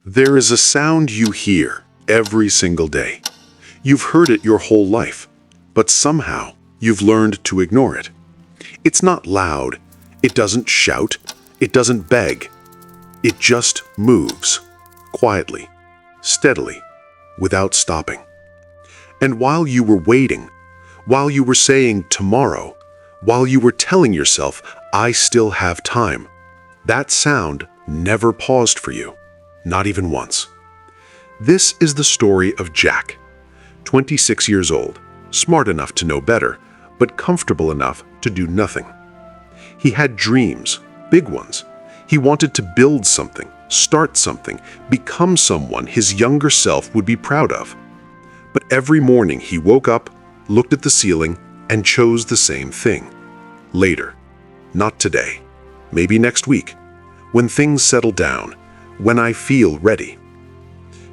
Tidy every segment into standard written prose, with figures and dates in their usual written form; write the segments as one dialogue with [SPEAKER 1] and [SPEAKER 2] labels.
[SPEAKER 1] There is a sound you hear every single day. You've heard it your whole life, but somehow you've learned to ignore it. It's not loud, it doesn't shout, it doesn't beg. It just moves, quietly, steadily, without stopping. And while you were waiting, while you were saying tomorrow, while you were telling yourself, I still have time, that sound never paused for you. Not even once. This is the story of Jack, 26 years old, smart enough to know better, but comfortable enough to do nothing. He had dreams, big ones. He wanted to build something, start something, become someone his younger self would be proud of. But every morning he woke up, looked at the ceiling, and chose the same thing. Later. Not today. Maybe next week. When things settle down. When I feel ready.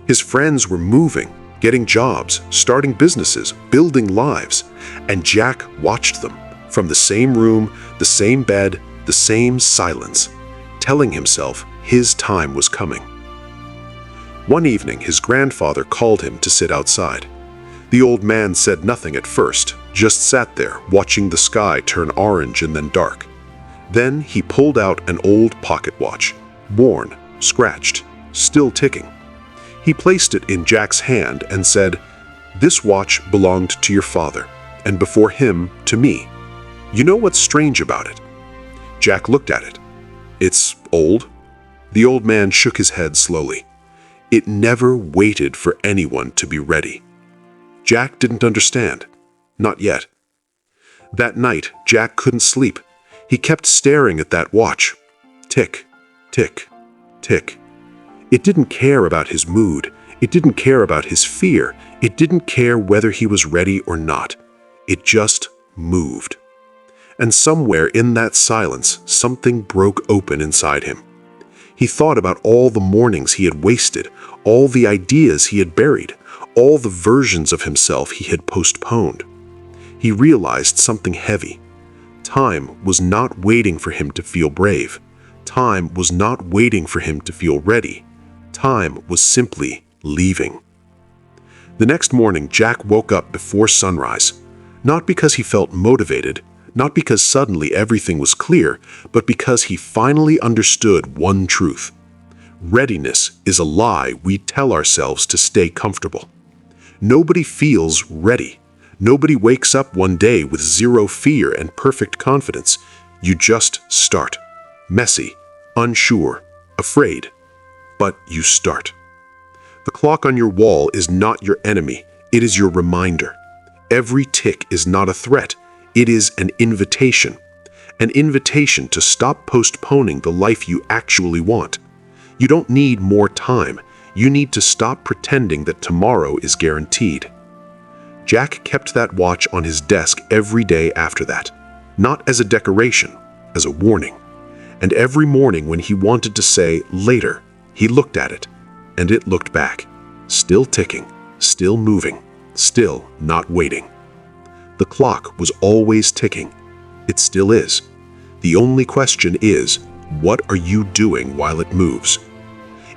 [SPEAKER 1] His friends were moving, getting jobs, starting businesses, building lives, and Jack watched them from the same room, the same bed, the same silence, telling himself his time was coming. One evening, his grandfather called him to sit outside. The old man said nothing at first, just sat there watching the sky turn orange and then dark. Then he pulled out an old pocket watch, worn, scratched, still ticking. He placed it in Jack's hand and said, "This watch belonged to your father, and before him, to me. You know what's strange about it?" Jack looked at it. "It's old." The old man shook his head slowly. "It never waited for anyone to be ready." Jack didn't understand. Not yet. That night, Jack couldn't sleep. He kept staring at that watch. Tick, tick, tick. It didn't care about his mood. It didn't care about his fear. It didn't care whether he was ready or not. It just moved. And somewhere in that silence, something broke open inside him. He thought about all the mornings he had wasted, all the ideas he had buried, all the versions of himself he had postponed. He realized something heavy. Time was not waiting for him to feel brave. Time was not waiting for him to feel ready. Time was simply leaving. The next morning, Jack woke up before sunrise, not because he felt motivated, not because suddenly everything was clear, but because he finally understood one truth. Readiness is a lie we tell ourselves to stay comfortable. Nobody feels ready. Nobody wakes up one day with zero fear and perfect confidence. You just start. Messy, unsure, afraid. But you start. The clock on your wall is not your enemy. It is your reminder. Every tick is not a threat. It is an invitation. An invitation to stop postponing the life you actually want. You don't need more time. You need to stop pretending that tomorrow is guaranteed. Jack kept that watch on his desk every day after that, not as a decoration, as a warning. And every morning when he wanted to say later, he looked at it, and it looked back, still ticking, still moving, still not waiting. The clock was always ticking. It still is. The only question is, what are you doing while it moves?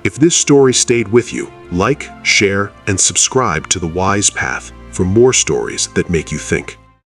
[SPEAKER 1] If this story stayed with you, like, share, and subscribe to The Wise Path for more stories that make you think.